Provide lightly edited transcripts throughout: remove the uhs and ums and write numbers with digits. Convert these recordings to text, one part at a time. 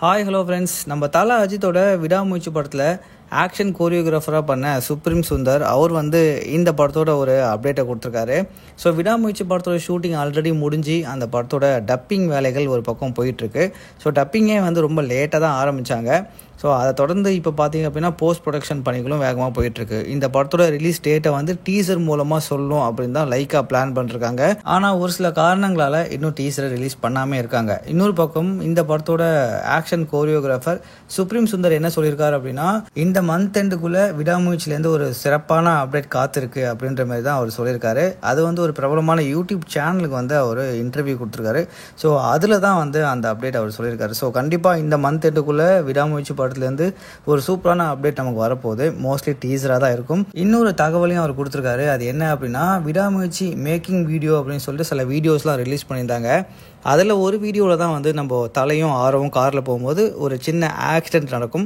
Hi hello friends, நம்ம தல அஜித்தோட விடாமுயற்சி படத்தில் ஆக்ஷன் கோரியோகிராஃபராக பண்ண சுப்ரீம் சுந்தர் அவர் இந்த படத்தோட ஒரு அப்டேட்டை கொடுத்துருக்காரு. ஸோ விடாமுயற்சி படத்தோட ஷூட்டிங் ஆல்ரெடி முடிஞ்சு அந்த படத்தோட டப்பிங் வேலைகள் ஒரு பக்கம் போயிட்டுருக்கு. ஸோ டப்பிங்கே ரொம்ப லேட்டாக தான் ஆரம்பித்தாங்க. ஸோ அதை தொடர்ந்து இப்போ பார்த்தீங்க அப்படின்னா போஸ்ட் ப்ரொடக்ஷன் பணிகளும் வேகமாக போயிட்டுருக்கு. இந்த படத்தோட ரிலீஸ் டேட்டை டீசர் மூலமாக சொல்லணும் அப்படின்னு தான் லைக்கா பிளான் பண்ணிருக்காங்க. ஆனால் ஒரு சில காரணங்களால் இன்னும் டீசரை ரிலீஸ் பண்ணாமல் இருக்காங்க. இன்னொரு பக்கம் இந்த படத்தோட ஆக்ஷன் கோரியோகிராஃபர் சுப்ரீம் சுந்தர் என்ன சொல்லியிருக்காரு அப்படின்னா, இந்த மந்த் எண்டுக்குள்ளே விடாமுயற்சியிலேருந்து ஒரு சிறப்பான அப்டேட் காத்திருக்கு அப்படின்ற மாதிரி தான் அவர் சொல்லியிருக்காரு. அது ஒரு பிரபலமான யூடியூப் சேனலுக்கு அவர் இன்டர்வியூ கொடுத்துருக்காரு. ஸோ அதில் தான் அந்த அப்டேட் அவர் சொல்லியிருக்காரு. ஸோ கண்டிப்பாக இந்த மந்த் எண்டுக்குள்ளே விடாமுயற்சி படத்துலேருந்து ஒரு சூப்பரான அப்டேட் நமக்கு வரப்போகுது. மோஸ்ட்லி டீசராக தான் இருக்கும். இன்னொரு தகவலையும் அவர் கொடுத்துருக்காரு. அது என்ன அப்படின்னா, விடாமுயற்சி மேக்கிங் வீடியோ அப்படின்னு சொல்லிட்டு சில வீடியோஸ்லாம் ரிலீஸ் பண்ணியிருந்தாங்க. அதில் ஒரு வீடியோவில் தான் நம்ம தலையும் ஆரவும் காரில் போகும்போது ஒரு சின்ன ஆக்சிடென்ட் நடக்கும்.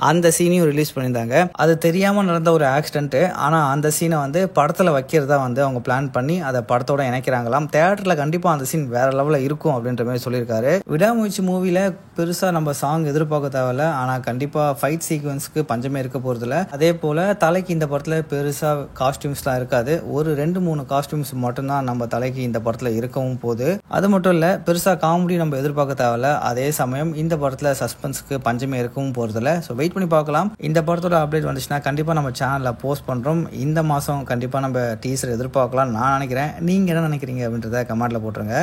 அந்த சீனையும் ரிலீஸ் பண்ணியிருந்தாங்க. அது தெரியாமல் நடந்த ஒரு ஆக்சிடென்ட்டு. ஆனால் அந்த சீனை படத்தில் வைக்கிறதா அவங்க பிளான் பண்ணி அதை படத்தோட இணைக்கிறாங்களாம். தேட்டரில் கண்டிப்பாக அந்த சீன் வேறு லெவலில் இருக்கும் அப்படின்ற மாதிரி சொல்லியிருக்காரு. விடாமுயற்சி மூவியில் பெருசாக நம்ம சாங் எதிர்பார்க்க தேவையில்ல. ஆனால் கண்டிப்பாக ஃபைட் சீக்வன்ஸுக்கு பஞ்சமே இருக்க போகிறதில்ல. அதே போல் தலைக்கு இந்த படத்தில் பெருசாக காஸ்டியூம்ஸ்லாம் இருக்காது. ஒரு 2-3 காஸ்டியூம்ஸ் மட்டும்தான் நம்ம தலைக்கு இந்த படத்தில் இருக்கவும் போகுது. அது மட்டும் இல்லை, பெருசாக காமெடி நம்ம எதிர்பார்க்க தேவையில்ல. அதே சமயம் இந்த படத்தில் சஸ்பென்ஸுக்கு பஞ்சமே இருக்கவும் போகிறதில்ல. ஸோ வெயிட் பண்ணி பார்க்கலாம். இந்த படத்தோட அப்டேட் வந்துச்சுன்னா கண்டிப்பாக நம்ம சேனலில் போஸ்ட் பண்ணுறோம். இந்த மாதம் கண்டிப்பாக நம்ம டீசர் எதிர்பார்க்கலாம் நான் நினைக்கிறேன். நீங்கள் என்ன நினைக்கிறீங்க அப்படின்றத கமெண்ட்டில் போட்டுருங்க.